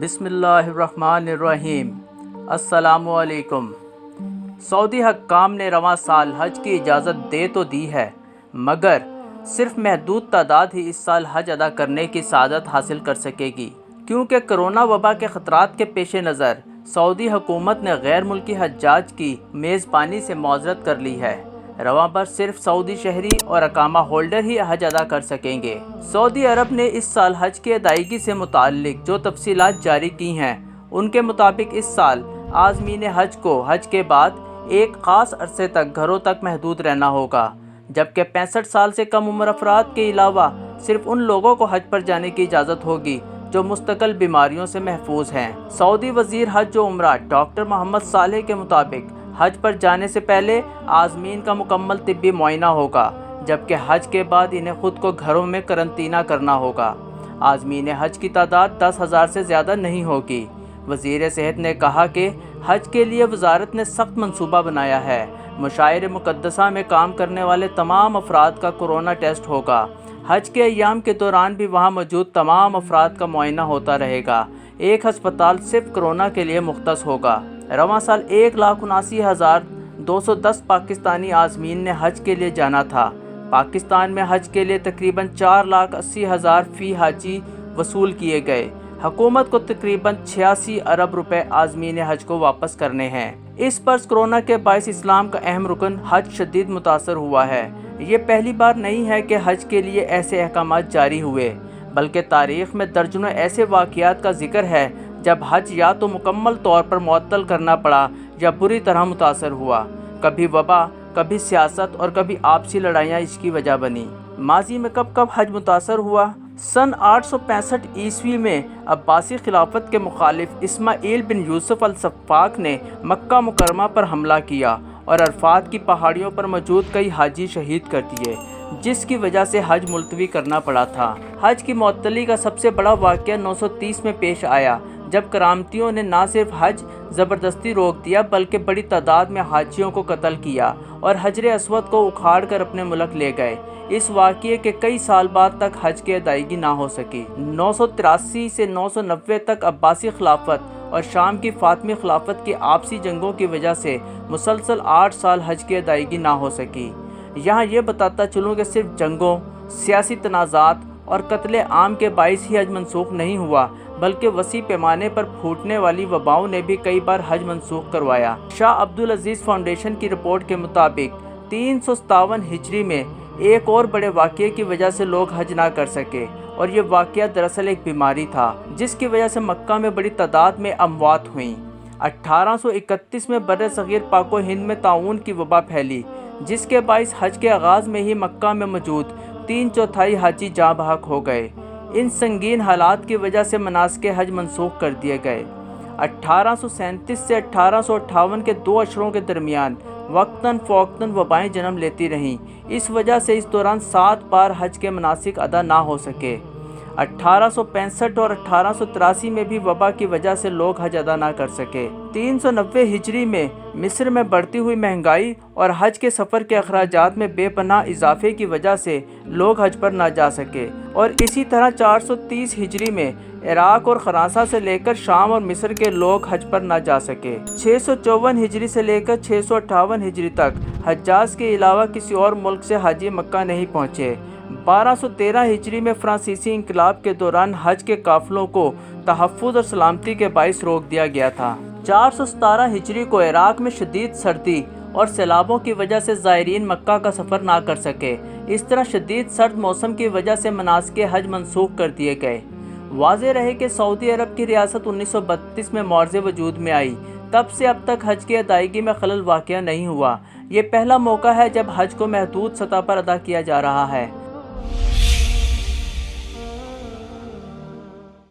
بسم اللہ الرحمن الرحیم۔ السلام علیکم۔ سعودی حکام نے رواں سال حج کی اجازت دے تو دی ہے، مگر صرف محدود تعداد ہی اس سال حج ادا کرنے کی سعادت حاصل کر سکے گی، کیونکہ کرونا وبا کے خطرات کے پیش نظر سعودی حکومت نے غیر ملکی حجاج کی میزبانی سے معذرت کر لی ہے۔ رواں برس صرف سعودی شہری اور اقامہ ہولڈر ہی حج ادا کر سکیں گے۔ سعودی عرب نے اس سال حج کی ادائیگی سے متعلق جو تفصیلات جاری کی ہیں، ان کے مطابق اس سال عازمین حج کو حج کے بعد ایک خاص عرصے تک گھروں تک محدود رہنا ہوگا، جبکہ 65 سال سے کم عمر افراد کے علاوہ صرف ان لوگوں کو حج پر جانے کی اجازت ہوگی جو مستقل بیماریوں سے محفوظ ہیں۔ سعودی وزیر حج و عمرہ ڈاکٹر محمد صالح کے مطابق حج پر جانے سے پہلے عازمین کا مکمل طبی معائنہ ہوگا، جبکہ حج کے بعد انہیں خود کو گھروں میں قرنطینہ کرنا ہوگا۔ عازمین حج کی تعداد 10,000 سے زیادہ نہیں ہوگی۔ وزیر صحت نے کہا کہ حج کے لیے وزارت نے سخت منصوبہ بنایا ہے۔ مشاعر مقدسہ میں کام کرنے والے تمام افراد کا کورونا ٹیسٹ ہوگا۔ حج کے ایام کے دوران بھی وہاں موجود تمام افراد کا معائنہ ہوتا رہے گا۔ ایک ہسپتال صرف کورونا کے لیے مختص ہوگا۔ رواں سال 1,79,210 پاکستانی عازمین نے حج کے لیے جانا تھا۔ پاکستان میں حج کے لیے تقریباً 4,80,000 فی حاجی وصول کیے گئے۔ حکومت کو تقریباً 86 ارب روپے عازمین حج کو واپس کرنے ہیں۔ اس برس کورونا کے باعث اسلام کا اہم رکن حج شدید متاثر ہوا ہے۔ یہ پہلی بار نہیں ہے کہ حج کے لیے ایسے احکامات جاری ہوئے، بلکہ تاریخ میں درجنوں ایسے واقعات کا ذکر ہے جب حج یا تو مکمل طور پر معطل کرنا پڑا یا بری طرح متاثر ہوا۔ کبھی وبا، کبھی سیاست اور کبھی آپسی لڑائیاں اس کی وجہ بنی۔ ماضی میں کب حج متاثر ہوا؟ سن 865 عیسوی میں عباسی خلافت کے مخالف اسماعیل بن یوسف السفاک نے مکہ مکرمہ پر حملہ کیا اور عرفات کی پہاڑیوں پر موجود کئی حاجی شہید کر دیے، جس کی وجہ سے حج ملتوی کرنا پڑا تھا۔ حج کی معطلی کا سب سے بڑا واقعہ 930 میں پیش آیا، جب کرامتیوں نے نہ صرف حج زبردستی روک دیا بلکہ بڑی تعداد میں حاجیوں کو قتل کیا اور حجر اسود کو اکھاڑ کر اپنے ملک لے گئے۔ اس واقعے کے کئی سال بعد تک حج کی ادائیگی نہ ہو سکی۔ 983 سے 990 تک عباسی خلافت اور شام کی فاطمی خلافت کی آپسی جنگوں کی وجہ سے مسلسل 8 سال حج کی ادائیگی نہ ہو سکی۔ یہاں یہ بتاتا چلوں کہ صرف جنگوں، سیاسی تنازعات اور قتل عام کے باعث ہی حج منسوخ نہیں ہوا، بلکہ وسیع پیمانے پر پھوٹنے والی وباؤں نے بھی کئی بار حج منسوخ کروایا۔ شاہ عبدالعزیز فاؤنڈیشن کی رپورٹ کے مطابق 357 ہجری میں ایک اور بڑے واقعے کی وجہ سے لوگ حج نہ کر سکے، اور یہ واقعہ دراصل ایک بیماری تھا جس کی وجہ سے مکہ میں بڑی تعداد میں اموات ہوئیں۔ 1831 میں بر صغیر پاک و ہند میں طاعون کی وبا پھیلی، جس کے باعث حج کے آغاز میں ہی مکہ میں موجود 3/4 حاجی جاں بحق ہو گئے۔ ان سنگین حالات کی وجہ سے مناسک حج منسوخ کر دیے گئے۔ 1837 سے 1858 کے 2 اشروں کے درمیان وقتاً فوقتاً وبائیں جنم لیتی رہیں۔ اس وجہ سے اس دوران 7 بار حج کے مناسک ادا نہ ہو سکے۔ 1865 اور 1883 میں بھی وبا کی وجہ سے لوگ حج ادا نہ کر سکے۔ 390 ہجری میں مصر میں بڑھتی ہوئی مہنگائی اور حج کے سفر کے اخراجات میں بے پناہ اضافے کی وجہ سے لوگ حج پر نہ جا سکے، اور اسی طرح 430 ہجری میں عراق اور خراساں سے لے کر شام اور مصر کے لوگ حج پر نہ جا سکے۔ 654 ہجری سے لے کر 658 ہجری تک حجاز کے علاوہ کسی اور ملک سے حاجی مکہ نہیں پہنچے۔ 1213 ہجری میں فرانسیسی انقلاب کے دوران حج کے قافلوں کو تحفظ اور سلامتی کے باعث روک دیا گیا تھا۔ 417 ہجری کو عراق میں شدید سردی اور سیلابوں کی وجہ سے زائرین مکہ کا سفر نہ کر سکے۔ اس طرح شدید سرد موسم کی وجہ سے مناسک حج منسوخ کر دیے گئے۔ واضح رہے کہ سعودی عرب کی ریاست 1932 میں معرض وجود میں آئی، تب سے اب تک حج کی ادائیگی میں خلل واقع نہیں ہوا۔ یہ پہلا موقع ہے جب حج کو محدود سطح پر ادا کیا جا رہا ہے۔